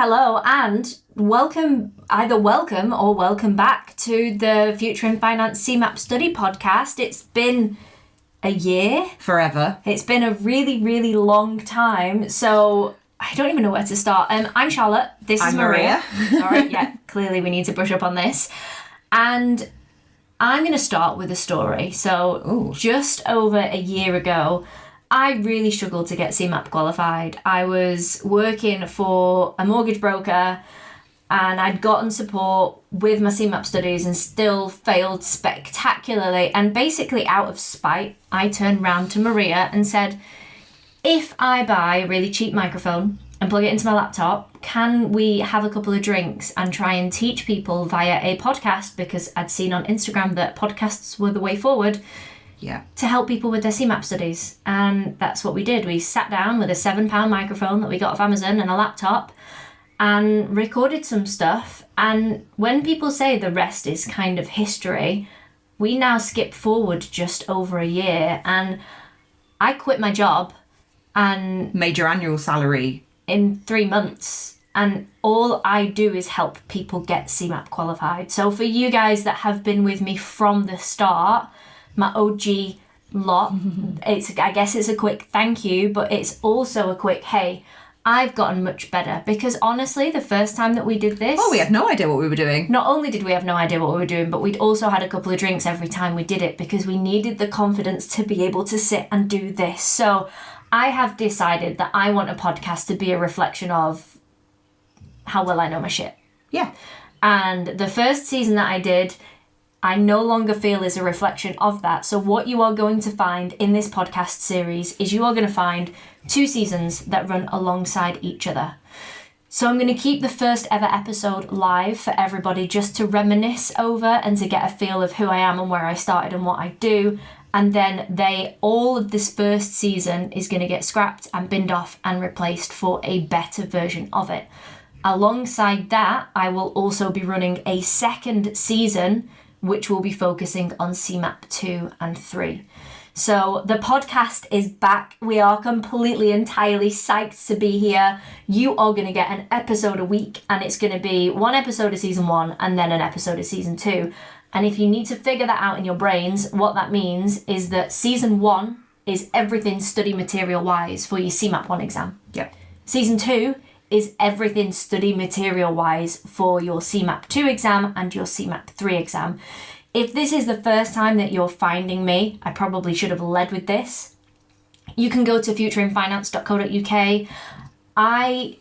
Hello and welcome or welcome back to the Future in Finance CeMAP Study podcast. It's been a year. Forever. It's been a really, really long time. So I don't even know where to start. I'm Charlotte. This is Maria. All right, yeah, clearly we need to brush up on this. And I'm going to start with a story. So just over a year ago, I really struggled to get CeMAP qualified. I was working for a mortgage broker and I'd gotten support with my CeMAP studies and still failed spectacularly. And basically out of spite, I turned round to Maria and said, if I buy a really cheap microphone and plug it into my laptop, can we have a couple of drinks and try and teach people via a podcast? Because I'd seen on Instagram that podcasts were the way forward. Yeah. To help people with their CeMAP studies. And that's what we did. We sat down with a £7 microphone that we got off Amazon and a laptop and recorded some stuff. And when people say the rest is kind of history, we now skip forward just over a year. And I quit my job and made your annual salary in 3 months. And all I do is help people get CeMAP qualified. So for you guys that have been with me from the start, my OG lot, I guess it's a quick thank you, but it's also a quick, hey, I've gotten much better. Because honestly, the first time that we did this... we had no idea what we were doing. Not only did we have no idea what we were doing, but we'd also had a couple of drinks every time we did it because we needed the confidence to be able to sit and do this. So I have decided that I want a podcast to be a reflection of how well I know my shit. Yeah. And the first season that I did, I no longer feel is a reflection of that. So what you are going to find in this podcast series is you are going to find 2 seasons that run alongside each other. So I'm going to keep the first ever episode live for everybody just to reminisce over and to get a feel of who I am and where I started and what I do. And then all of this first season is going to get scrapped and binned off and replaced for a better version of it. Alongside that, I will also be running a second season which will be focusing on CeMAP 2 and 3. So the podcast is back. We are completely, entirely psyched to be here. You are going to get an episode a week, and it's going to be 1 episode of season 1 and then an episode of season 2. And if you need to figure that out in your brains, what that means is that season 1 is everything study material wise for your CeMAP 1 exam. Yep. Season 2 is everything study material wise for your CeMAP 2 exam and your CeMAP 3 exam. If this is the first time that you're finding me, I probably should have led with this. You can go to futureinfinance.co.uk. I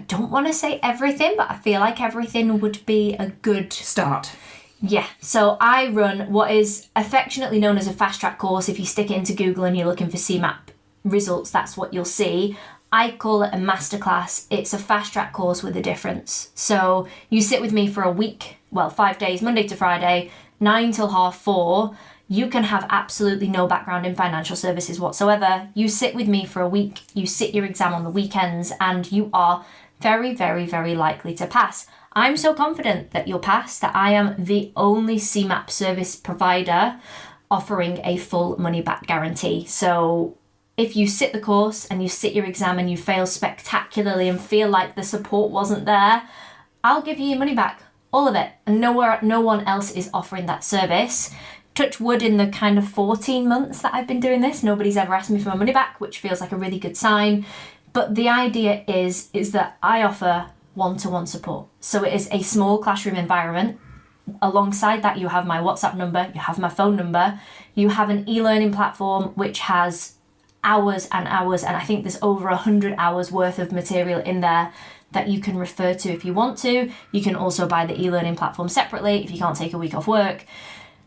don't want to say everything, but I feel like everything would be a good start. Yeah, so I run what is affectionately known as a Fasttrack course. If you stick it into Google and you're looking for CeMAP results, that's what you'll see. I call it a masterclass. It's a fast track course with a difference. So you sit with me for a week, 5 days, Monday to Friday, 9 till 4:30. You can have absolutely no background in financial services whatsoever. You sit with me for a week, you sit your exam on the weekends, and you are very, very, very likely to pass. I'm so confident that you'll pass that I am the only CeMAP service provider offering a full money back guarantee. So if you sit the course and you sit your exam and you fail spectacularly and feel like the support wasn't there, I'll give you your money back, all of it. And no one else is offering that service. Touch wood, in the kind of 14 months that I've been doing this, nobody's ever asked me for my money back, which feels like a really good sign. But the idea is that I offer one-to-one support. So it is a small classroom environment. Alongside that, you have my WhatsApp number, you have my phone number, you have an e-learning platform which has hours and hours, and I think there's over 100 hours worth of material in there that you can refer to if you want to. You can also buy the e-learning platform separately if you can't take a week off work.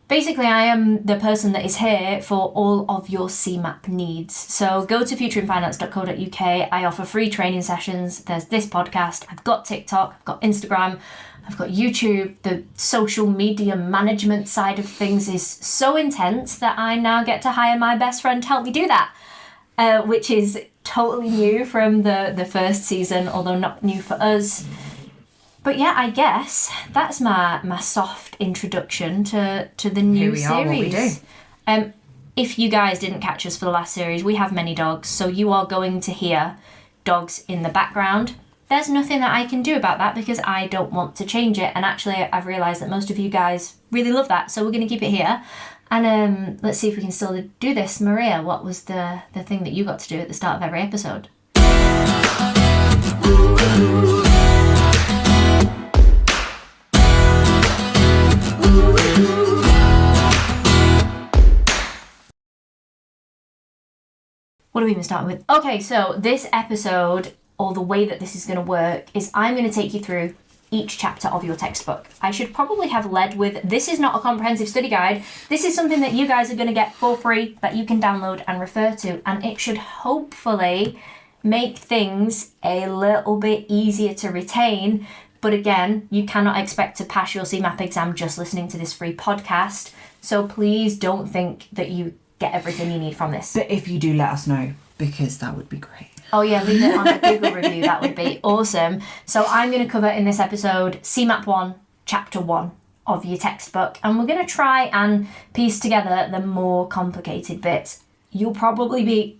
Basically, I am the person that is here for all of your CeMAP needs. So go to futureinfinance.co.uk. I offer free training sessions. There's this podcast. I've got TikTok. I've got Instagram. I've got YouTube. The social media management side of things is so intense that I now get to hire my best friend to help me do that. Which is totally new from the first season, although not new for us. But yeah, I guess that's my soft introduction to the new series. Here we are, what we do. If you guys didn't catch us for the last series, we have many dogs, so you are going to hear dogs in the background. there's nothing that I can do about that because I don't want to change it. And actually, I've realised that most of you guys really love that. So we're going to keep it here. And let's see if we can still do this. Maria, what was the thing that you got to do at the start of every episode? What are we even starting with? Okay, so this episode, or the way that this is going to work, is I'm going to take you through each chapter of your textbook. I should probably have led with, this is not a comprehensive study guide. This is something that you guys are going to get for free that you can download and refer to, and it should hopefully make things a little bit easier to retain. But again, you cannot expect to pass your CeMAP exam just listening to this free podcast. So please don't think that you get everything you need from this. But if you do, let us know, because that would be great. Oh yeah, leave it on a Google review. That would be awesome. So I'm going to cover in this episode CeMAP 1, Chapter 1 of your textbook. And we're going to try and piece together the more complicated bits. You'll probably be...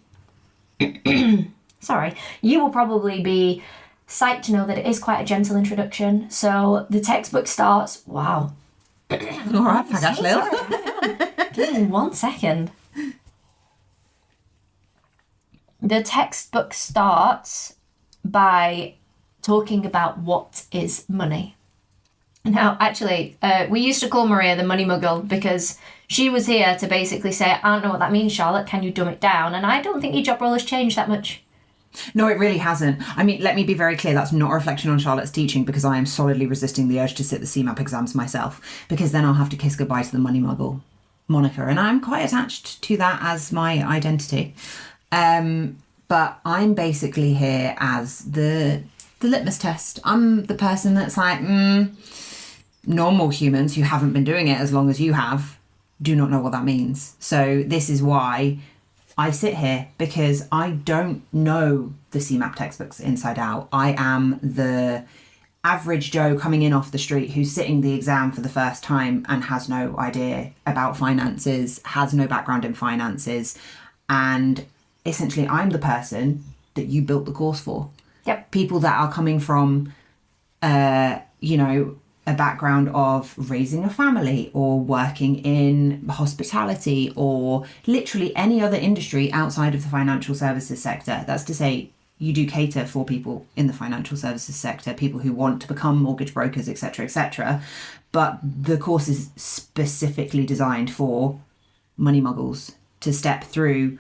You will probably be psyched to know that it is quite a gentle introduction. So the textbook starts... Wow. All right, Fagash Lil. Give me 1 second. The textbook starts by talking about what is money. Now, actually, we used to call Maria the money muggle because she was here to basically say, I don't know what that means, Charlotte, can you dumb it down? And I don't think your job role has changed that much. No, it really hasn't. I mean, let me be very clear, that's not a reflection on Charlotte's teaching, because I am solidly resisting the urge to sit the CeMAP exams myself, because then I'll have to kiss goodbye to the money muggle moniker, and I'm quite attached to that as my identity. But I'm basically here as the litmus test. I'm the person that's like, normal humans who haven't been doing it as long as you have do not know what that means. So this is why I sit here, because I don't know the CeMAP textbooks inside out. I am the average Joe coming in off the street who's sitting the exam for the first time and has no idea about finances, has no background in finances, and essentially I'm the person that you built the course for. Yep. People that are coming from, a background of raising a family or working in hospitality or literally any other industry outside of the financial services sector. That's to say, you do cater for people in the financial services sector, people who want to become mortgage brokers, etc., etc. But the course is specifically designed for money muggles to step through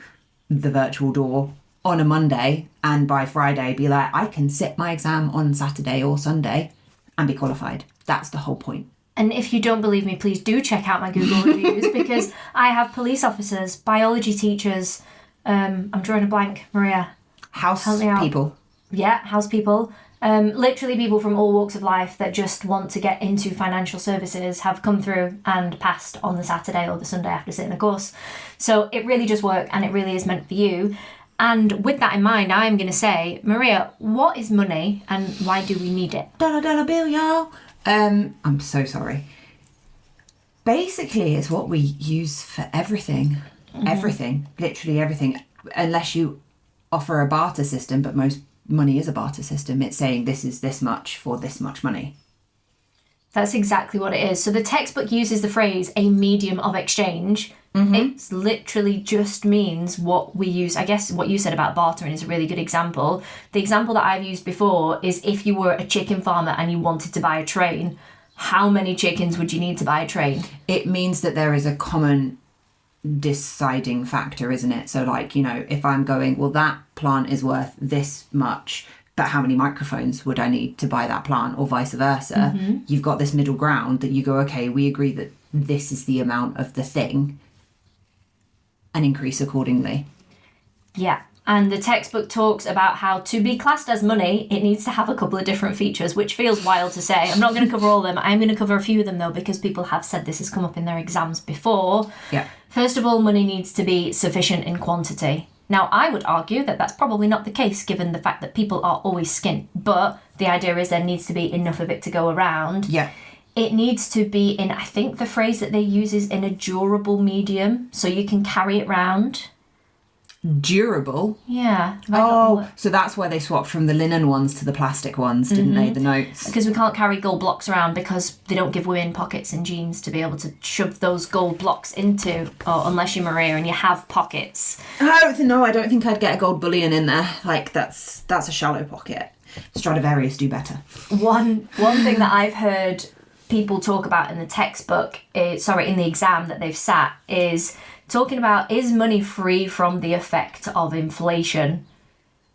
the virtual door on a Monday and by Friday be like, I can sit my exam on Saturday or Sunday and be qualified. That's the whole point. And if you don't believe me, please do check out my Google reviews, because I have police officers, biology teachers, I'm drawing a blank, Maria. House people. Yeah, house people. Literally people from all walks of life that just want to get into financial services have come through and passed on the Saturday or the Sunday after sitting a course. So it really does work, and it really is meant for you. And with that in mind, I'm going to say, Maria, what is money and why do we need it? Dollar bill, y'all. I'm so sorry. Basically, it's what we use for everything. Mm-hmm. Everything. Literally everything. Unless you offer a barter system, but most money is a barter system. It's saying this is this much for this much money. That's exactly what it is. So the textbook uses the phrase a medium of exchange. Mm-hmm. It literally just means what we use. I guess what you said about bartering is a really good example. The example that I've used before is if you were a chicken farmer and you wanted to buy a train, how many chickens would you need to buy a train? It means that there is a common deciding factor, isn't it? So like, if I'm going, well, that plant is worth this much, but how many microphones would I need to buy that plant, or vice versa? Mm-hmm. You've got this middle ground that you go, okay, we agree that this is the amount of the thing, and increase accordingly. Yeah, and the textbook talks about how to be classed as money, it needs to have a couple of different features, which feels wild to say. I'm not going to cover all of them. I'm going to cover a few of them, though, because people have said this has come up in their exams before. Yeah. First of all, money needs to be sufficient in quantity. Now, I would argue that that's probably not the case, given the fact that people are always skint. But the idea is there needs to be enough of it to go around. Yeah. It needs to be in, I think the phrase that they use is in a durable medium, so you can carry it round. durable. Yeah. So that's why they swapped from the linen ones to the plastic ones, didn't they? The notes. Because we can't carry gold blocks around because they don't give women pockets in jeans to be able to shove those gold blocks into, or unless you're Maria and you have pockets. No, I don't think I'd get a gold bullion in there. Like, that's a shallow pocket. Stradivarius do better. One thing that I've heard people talk about in the textbook, in the exam that they've sat, is talking about, is money free from the effect of inflation?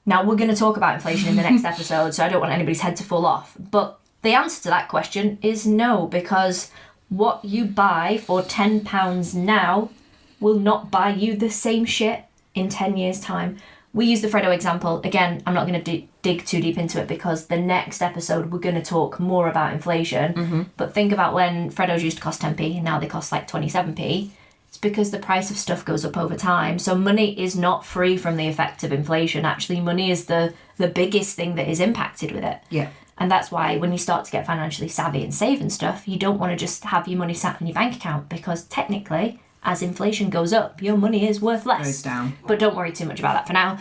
Now, we're going to talk about inflation in the next episode, so I don't want anybody's head to fall off. But the answer to that question is no, because what you buy for £10 now will not buy you the same shit in 10 years' time. We use the Freddo example. Again, I'm not going to dig too deep into it because the next episode we're going to talk more about inflation. But think about when Freddos used to cost 10p and now they cost like 27p. It's because the price of stuff goes up over time. So money is not free from the effect of inflation. Actually, money is the biggest thing that is impacted with it. Yeah. And that's why when you start to get financially savvy and save and stuff, you don't want to just have your money sat in your bank account, because technically, as inflation goes up, your money is worth less. Goes down. But don't worry too much about that for now.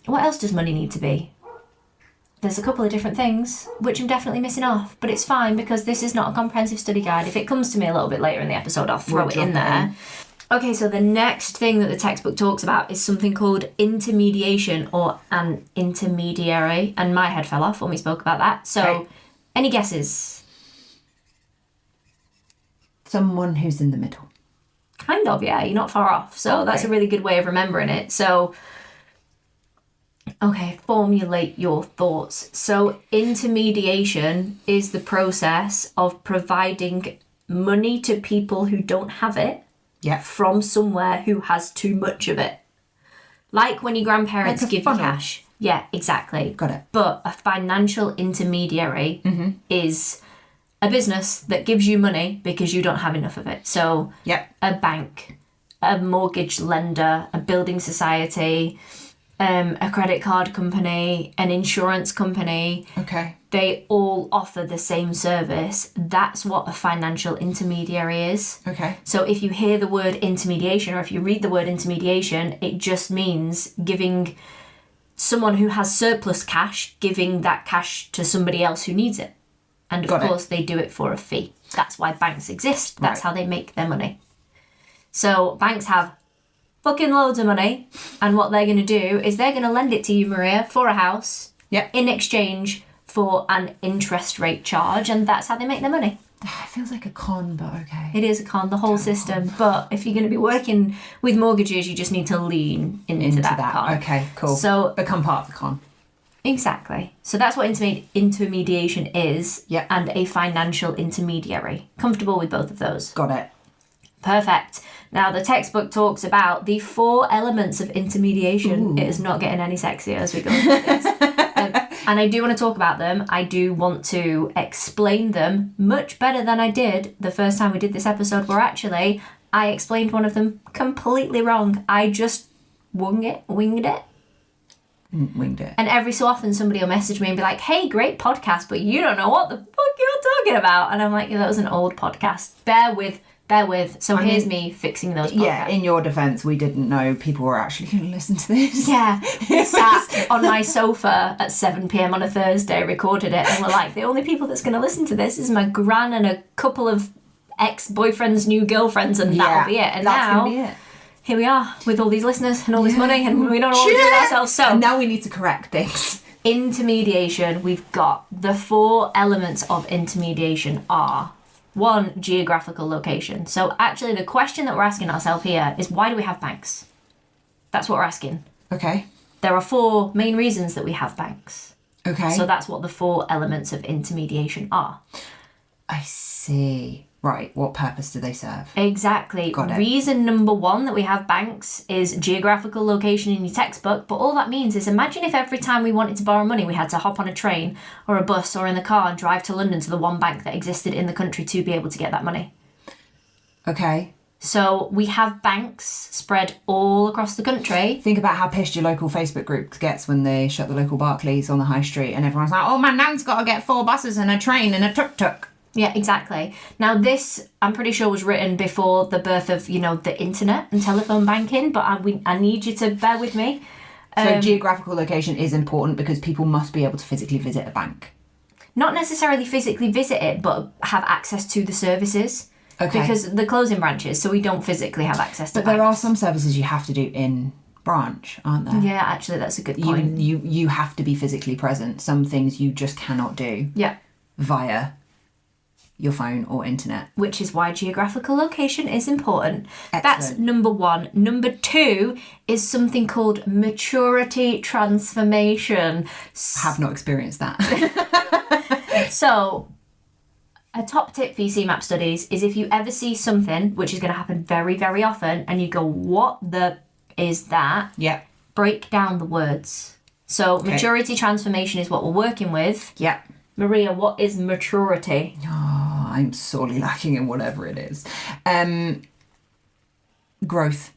What else does money need to be? There's a couple of different things, which I'm definitely missing off, but it's fine because this is not a comprehensive study guide. If it comes to me a little bit later in the episode, I'll throw it in there. Okay, so the next thing that the textbook talks about is something called intermediation, or an intermediary, and my head fell off when we spoke about that. So, Any guesses? Someone who's in the middle. Kind of, yeah. You're not far off. So that's a really good way of remembering it. So, okay, formulate your thoughts. So intermediation is the process of providing money to people who don't have it from somewhere who has too much of it. Like when your grandparents like give you cash. Yeah, exactly. Got it. But a financial intermediary is a business that gives you money because you don't have enough of it. So a bank, a mortgage lender, a building society, a credit card company, an insurance company. Okay. They all offer the same service. That's what a financial intermediary is. Okay. So if you hear the word intermediation, or if you read the word intermediation, it just means giving someone who has surplus cash, giving that cash to somebody else who needs it. And of course, they do it for a fee. That's why banks exist. That's how they make their money. So banks have fucking loads of money. And what they're going to do is they're going to lend it to you, Maria, for a house in exchange for an interest rate charge. And that's how they make their money. It feels like a con, but okay. It is a con, the whole system. But if you're going to be working with mortgages, you just need to lean into that con. Okay, cool. So become part of the con. Exactly. So that's what intermediation is, and a financial intermediary. Comfortable with both of those? Got it. Perfect. Now, the textbook talks about the 4 elements of intermediation. Ooh. It is not getting any sexier as we go through this. And I do want to talk about them. I do want to explain them much better than I did the first time we did this episode, where actually I explained one of them completely wrong. I just winged it. Winged it. And every so often somebody will message me and be like, hey, great podcast, but you don't know what the fuck you're talking about. And I'm like, that was an old podcast. Bear with. So here's me fixing those podcasts. Yeah, in your defence, we didn't know people were actually going to listen to this. Yeah, we sat on my sofa at 7 p.m. on a Thursday, recorded it, and we're like, the only people that's going to listen to this is my gran and a couple of ex-boyfriends, new girlfriends, and that'll be it. And that's now, going to be it. Here we are with all these listeners and all this money, and we don't know what to do with ourselves. So and now we need to correct things. Intermediation, we've got the 4 elements of intermediation are: 1, geographical location. So actually the question that we're asking ourselves here is, why do we have banks? That's what we're asking. Okay. There are 4 main reasons that we have banks. Okay. So that's what the 4 elements of intermediation are. I see. Right, what purpose do they serve? Exactly. Got it. Reason number 1 that we have banks is geographical location in your textbook, but all that means is, imagine if every time we wanted to borrow money we had to hop on a train or a bus or in the car and drive to London to the one bank that existed in the country to be able to get that money. Okay. So we have banks spread all across the country. Think about how pissed your local Facebook group gets when they shut the local Barclays on the high street and everyone's like, oh, my nan's got to get 4 buses and a train and a tuk-tuk. Yeah, exactly. Now this, I'm pretty sure, was written before the birth of, the internet and telephone banking, but I need you to bear with me. So geographical location is important because people must be able to physically visit a bank. Not necessarily physically visit it, but have access to the services. Okay. Because they're closing branches, so we don't physically have access to But there are some services you have to do in branch, aren't there? Yeah, actually, that's a good point. You have to be physically present. Some things you just cannot do via your phone or internet. Which is why geographical location is important. Excellent. That's number one. Number two is something called maturity transformation. Have not experienced that. So, a top tip for your CeMAP studies is if you ever see something, which is going to happen very, very often, and you go, what the is that? Yeah. Break down the words. So, maturity transformation is what we're working with. Yeah. Maria, what is maturity? Oh, I'm sorely lacking in whatever it is. Growth.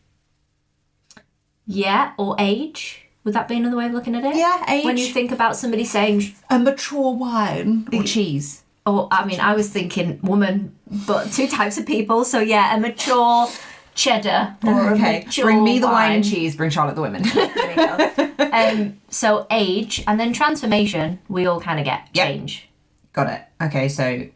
Yeah, or age. Would that be another way of looking at it? Yeah, age. When you think about somebody saying... A mature wine. Or cheese. Oh, I mean, I was thinking woman, but two types of people. So, yeah, a mature cheddar or a mature Bring me the wine and cheese, bring Charlotte the women. There we go. So age, and then transformation, we all kind of get change. Got it. Okay, so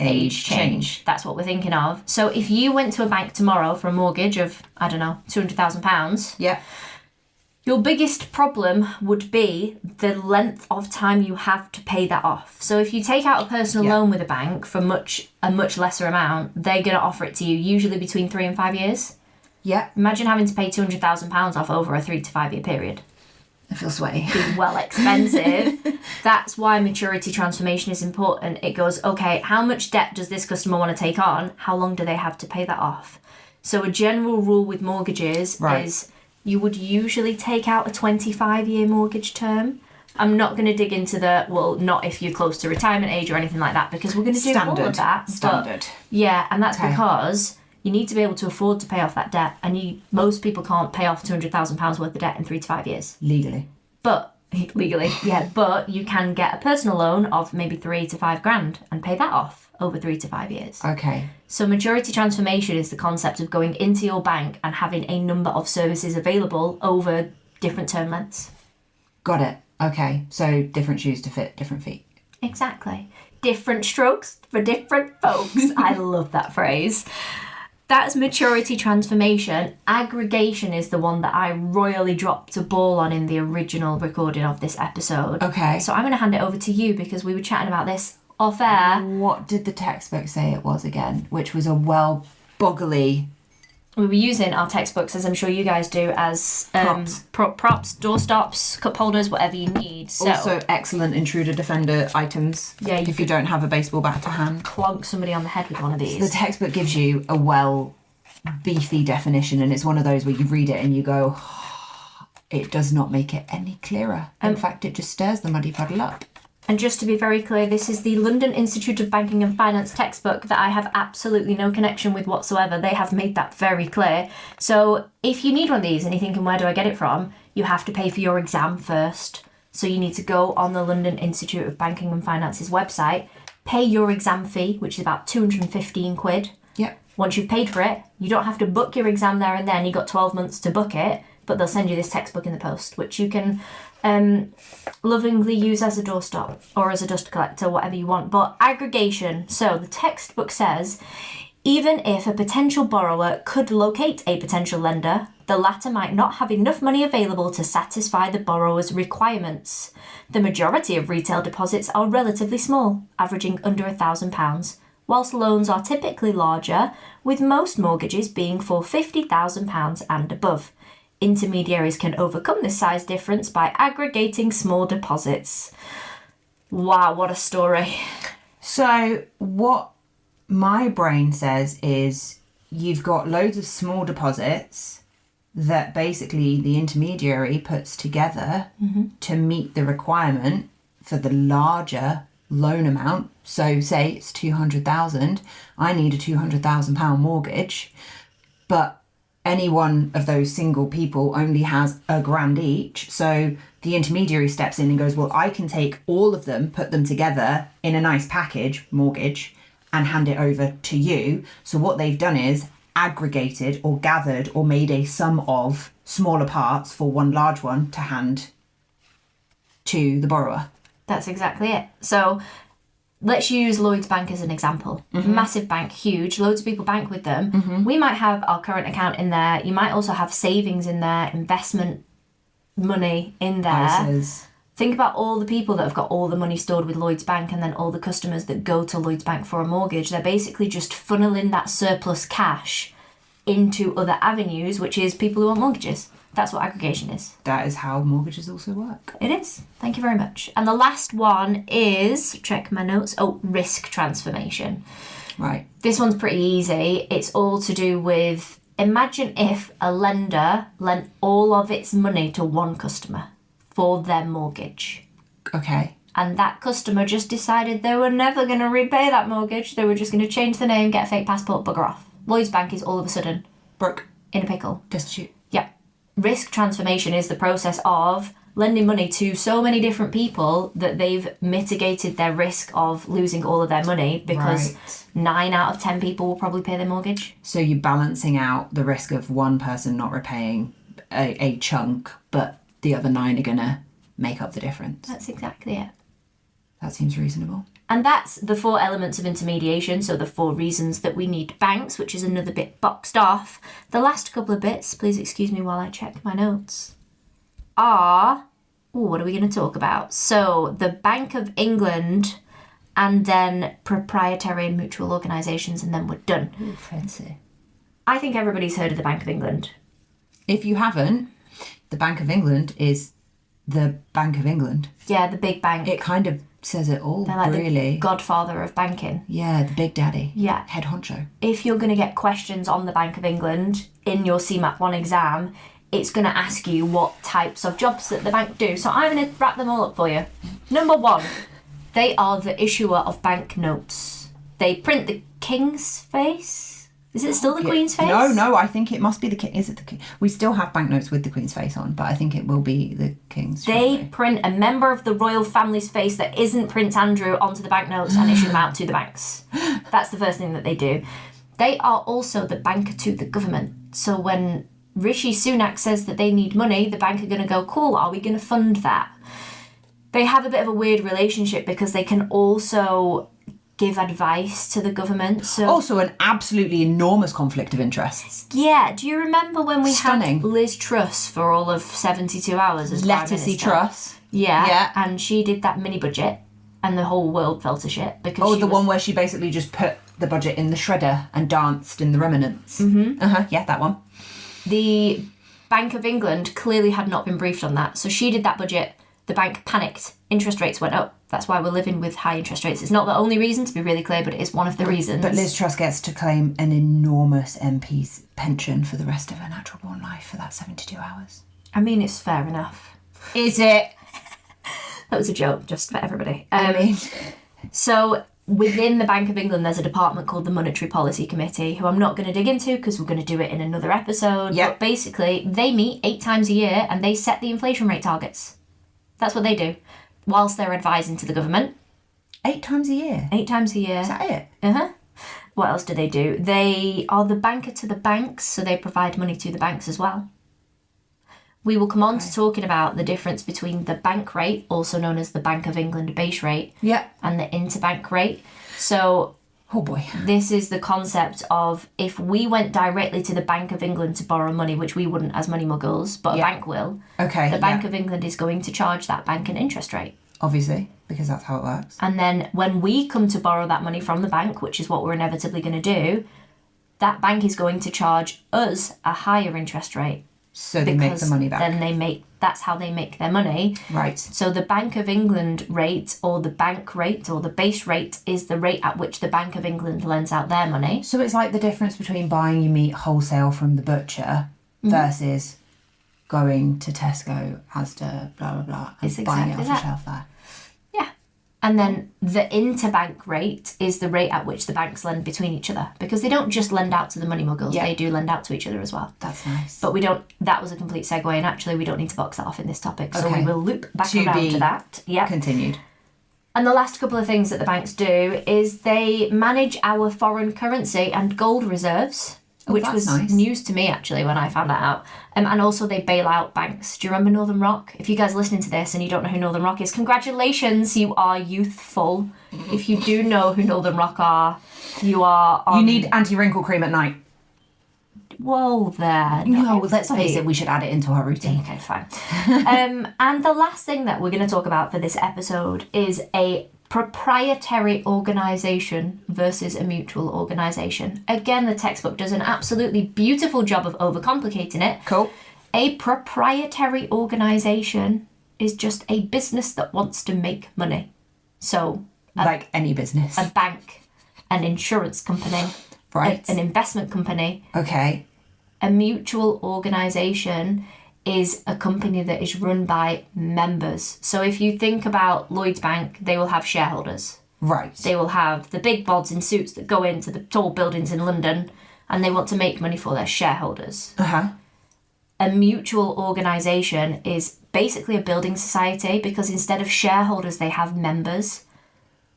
age change. That's what we're thinking of. So if you went to a bank tomorrow for a mortgage of, I don't know, £200,000. Yeah. Your biggest problem would be the length of time you have to pay that off. So if you take out a personal loan with a bank for a much lesser amount, they're going to offer it to you usually between 3 and 5 years. Yeah. Imagine having to pay £200,000 off over a 3 to 5 year period. I feel sweaty. Be well expensive. That's why maturity transformation is important. It goes, okay, how much debt does this customer want to take on? How long do they have to pay that off? So a general rule with mortgages is you would usually take out a 25-year mortgage term. I'm not going to dig into not if you're close to retirement age or anything like that, because we're going to do all of that. Standard. Yeah, and that's because you need to be able to afford to pay off that debt, and most people can't pay off £200,000 worth of debt in 3 to 5 years. Legally. But you can get a personal loan of maybe 3 to 5 grand and pay that off over 3 to 5 years. Okay. So maturity transformation is the concept of going into your bank and having a number of services available over different term lengths. Got it. Okay. So different shoes to fit different feet. Exactly. Different strokes for different folks. I love that phrase. That's maturity transformation. Aggregation is the one that I royally dropped a ball on in the original recording of this episode. Okay. So I'm going to hand it over to you because we were chatting about this off air. What did the textbook say it was again? Which was a boggly... We were using our textbooks, as I'm sure you guys do, as props, doorstops, cup holders, whatever you need. So, also excellent intruder defender items. Yeah, if you don't have a baseball bat to hand. Clonk somebody on the head with one of these. The textbook gives you a beefy definition, and it's one of those where you read it and you go, it does not make it any clearer. In fact, it just stirs the muddy puddle up. And just to be very clear, this is the London Institute of Banking and Finance textbook that I have absolutely no connection with whatsoever. They have made that very clear. So if you need one of these and you're thinking, where do I get it from? You have to pay for your exam first. So you need to go on the London Institute of Banking and Finance's website, pay your exam fee, which is about 215 quid. Yep. Once you've paid for it, you don't have to book your exam there and then. You've got 12 months to book it, but they'll send you this textbook in the post, which you can lovingly use as a doorstop or as a dust collector, whatever you want. But aggregation. So the textbook says, even if a potential borrower could locate a potential lender, the latter might not have enough money available to satisfy the borrower's requirements. The majority of retail deposits are relatively small, averaging under £1,000, whilst loans are typically larger, with most mortgages being for £50,000 and above. Intermediaries can overcome this size difference by aggregating small deposits. Wow, what a story. So what my brain says is you've got loads of small deposits that basically the intermediary puts together to meet the requirement for the larger loan amount. So say it's 200,000, I need a £200,000 mortgage, but any one of those single people only has £1,000 each. So the intermediary steps in and goes, well, I can take all of them, put them together in a nice package, mortgage, and hand it over to you. So what they've done is aggregated or gathered or made a sum of smaller parts for one large one to hand to the borrower. That's exactly it. So let's use Lloyds Bank as an example. Massive bank, huge, loads of people bank with them. We might have our current account in there. You might also have savings in there, investment money in there. ISAs. Think about all the people that have got all the money stored with Lloyds Bank, and then all the customers that go to Lloyds Bank for a mortgage. They're basically just funneling that surplus cash into other avenues, which is people who want mortgages. That's what aggregation is. That is how mortgages also work. It is. Thank you very much. And the last one is, check my notes, risk transformation. Right. This one's pretty easy. It's all to do with, imagine if a lender lent all of its money to one customer for their mortgage. Okay. And that customer just decided they were never going to repay that mortgage. They were just going to change the name, get a fake passport, bugger off. Lloyds Bank is all of a sudden Broke. in a pickle. Destitute. Yeah. Risk transformation is the process of lending money to so many different people that they've mitigated their risk of losing all of their money, because 9 out of 10 people will probably pay their mortgage. So you're balancing out the risk of one person not repaying a chunk, but the other 9 are going to make up the difference. That's exactly it. That seems reasonable. And that's the 4 elements of intermediation, so the 4 reasons that we need banks, which is another bit boxed off. The last couple of bits, please excuse me while I check my notes, are, what are we going to talk about? So the Bank of England, and then proprietary and mutual organisations, and then we're done. Ooh, fancy. I think everybody's heard of the Bank of England. If you haven't, the Bank of England is the Bank of England. Yeah, the big bank. It kind of says it all, They're like really. the godfather of banking. Yeah, the big daddy. Yeah. Head honcho. If you're going to get questions on the Bank of England in your CeMAP 1 exam, it's going to ask you what types of jobs that the bank do. So I'm going to wrap them all up for you. Number 1, they are the issuer of banknotes. They print the king's face. Is it still the Queen's face? No, I think it must be the king. Is it the king? We still have banknotes with the Queen's face on, but I think it will be the king's. They print a member of the royal family's face that isn't Prince Andrew onto the banknotes and issue them out to the banks. That's the first thing that they do. They are also the banker to the government. So when Rishi Sunak says that they need money, the bank are going to go, cool, are we going to fund that? They have a bit of a weird relationship because they can also give advice to the government. So also an absolutely enormous conflict of interests. yeah, do you remember when we Stunning. had Liz Truss for all of 72 hours as Prime Lettucey Minister? Truss. Yeah, and she did that mini budget and the whole world fell to shit because Oh, the one where she basically just put the budget in the shredder and danced in the remnants. Yeah, that one. The Bank of England clearly had not been briefed on that. So she did that budget. The bank panicked. Interest rates went up. That's why we're living with high interest rates. It's not the only reason, to be really clear, but it is one of the reasons. But Liz Truss gets to claim an enormous MP's pension for the rest of her natural born life for that 72 hours. I mean, it's fair enough. Is it? That was a joke, just for everybody. I mean... So within the Bank of England, there's a department called the Monetary Policy Committee, who I'm not going to dig into because we're going to do it in another episode. Yep. But basically, they meet 8 times a year and they set the inflation rate targets. That's what they do, whilst they're advising to the government. 8 times a year? 8 times a year. Is that it? Uh-huh. What else do? They are the banker to the banks, so they provide money to the banks as well. We will come on to talking about the difference between the bank rate, also known as the Bank of England base rate, and the interbank rate. So, oh boy, this is the concept of if we went directly to the Bank of England to borrow money, which we wouldn't as money muggles, but a bank will. Okay. The Bank of England is going to charge that bank an interest rate. Obviously, because that's how it works. And then when we come to borrow that money from the bank, which is what we're inevitably going to do, that bank is going to charge us a higher interest rate. So they make the money back. Then that's how they make their money. Right. So the Bank of England rate, or the bank rate, or the base rate is the rate at which the Bank of England lends out their money. So it's like the difference between buying your meat wholesale from the butcher versus going to Tesco, Asda, blah, blah, blah, and It's buying it exactly off that. the shelf there. Yeah. And then the interbank rate is the rate at which the banks lend between each other, because they don't just lend out to the money muggles, they do lend out to each other as well. That's nice. But that was a complete segue, and actually we don't need to box that off in this topic, so we will loop back around to that. Yeah. Continued. And the last couple of things that the banks do is they manage our foreign currency and gold reserves, which was nice. news to me actually when I found that out. And also they bail out banks. Do you remember Northern Rock? If you guys are listening to this and you don't know who Northern Rock is, congratulations, you are youthful. If you do know who Northern Rock are, you are You need anti-wrinkle cream at night. Whoa there. No, let's face it, we should add it into our routine. Okay, fine. And the last thing that we're going to talk about for this episode is a proprietary organisation versus a mutual organisation. Again, the textbook does an absolutely beautiful job of overcomplicating it. Cool. A proprietary organisation is just a business that wants to make money. So, like any business. A bank, an insurance company, right, an investment company. Okay. A mutual organisation is a company that is run by members. So if you think about Lloyds Bank, they will have shareholders. Right. They will have the big bods in suits that go into the tall buildings in London, and they want to make money for their shareholders. Uh-huh. A mutual organisation is basically a building society, because instead of shareholders, they have members.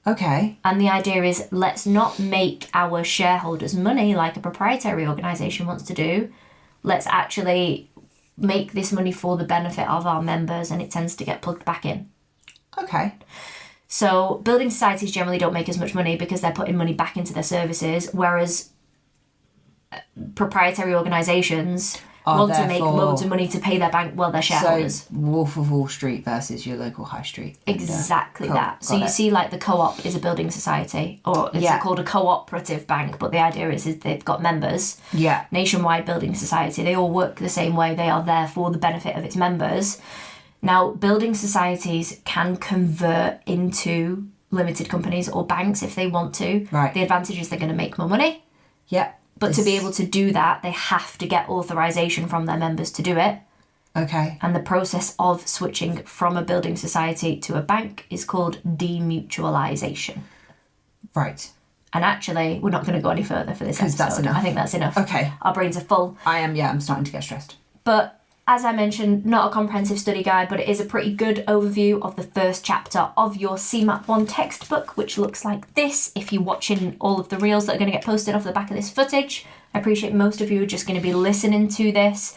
Okay. And the idea is, let's not make our shareholders money like a proprietary organisation wants to do. Let's actually make this money for the benefit of our members, and it tends to get plugged back in. Okay. So building societies generally don't make as much money because they're putting money back into their services, whereas proprietary organisations want to make loads of money to pay their bank, their shareholders. So Wolf of Wall Street versus your local high street. Exactly Cool. that. So you see, like, the co-op is a building society, or it's called a cooperative bank, but the idea is they've got members. Yeah. Nationwide building society. They all work the same way. They are there for the benefit of its members. Now, building societies can convert into limited companies or banks if they want to. Right. The advantage is they're going to make more money. Yeah. But to be able to do that, they have to get authorization from their members to do it. Okay. And the process of switching from a building society to a bank is called demutualization. Right. And actually, we're not going to go any further for this episode. That's enough. I think that's enough. Okay. Our brains are full. I'm starting to get stressed. But as I mentioned, not a comprehensive study guide, but it is a pretty good overview of the first chapter of your CeMAP 1 textbook, which looks like this. If you're watching all of the reels that are going to get posted off the back of this footage, I appreciate most of you are just going to be listening to this.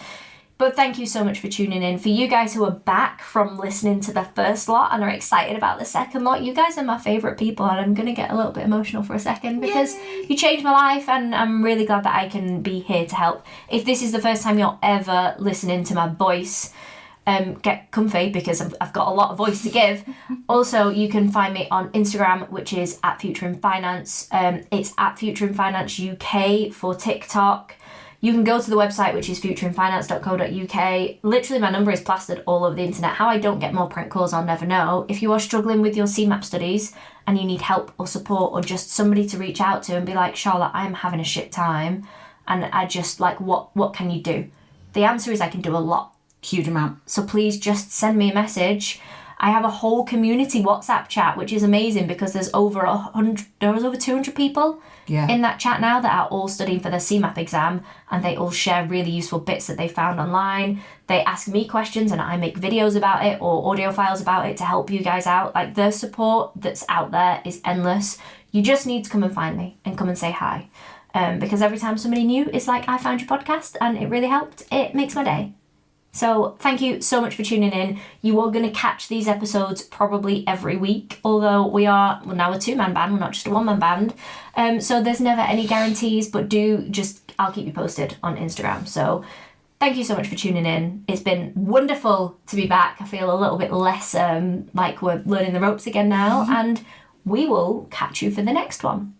But thank you so much for tuning in. For you guys who are back from listening to the first lot and are excited about the second lot, you guys are my favourite people, and I'm going to get a little bit emotional for a second because you changed my life, and I'm really glad that I can be here to help. If this is the first time you're ever listening to my voice, get comfy because I've got a lot of voice to give. Also, you can find me on Instagram, which is @Future in Finance. It's @Future in Finance UK for TikTok. You can go to the website, which is futureinfinance.co.uk. Literally, my number is plastered all over the internet. How I don't get more prank calls, I'll never know. If you are struggling with your CeMAP studies and you need help or support or just somebody to reach out to and be like, Charlotte, I'm having a shit time, and I just, like, what can you do? The answer is I can do a lot. Huge amount. So please just send me a message. I have a whole community WhatsApp chat, which is amazing because there's over 200 people in that chat now that are all studying for their CeMAP exam, and they all share really useful bits that they found online. They ask me questions and I make videos about it or audio files about it to help you guys out. Like, the support that's out there is endless. You just need to come and find me and come and say hi. Because every time somebody new is like, I found your podcast and it really helped, it makes my day. So thank you so much for tuning in. You are going to catch these episodes probably every week, although we are now a 2-man band, we're not just a 1-man band. So there's never any guarantees, but I'll keep you posted on Instagram. So thank you so much for tuning in. It's been wonderful to be back. I feel a little bit less like we're learning the ropes again now, and we will catch you for the next one.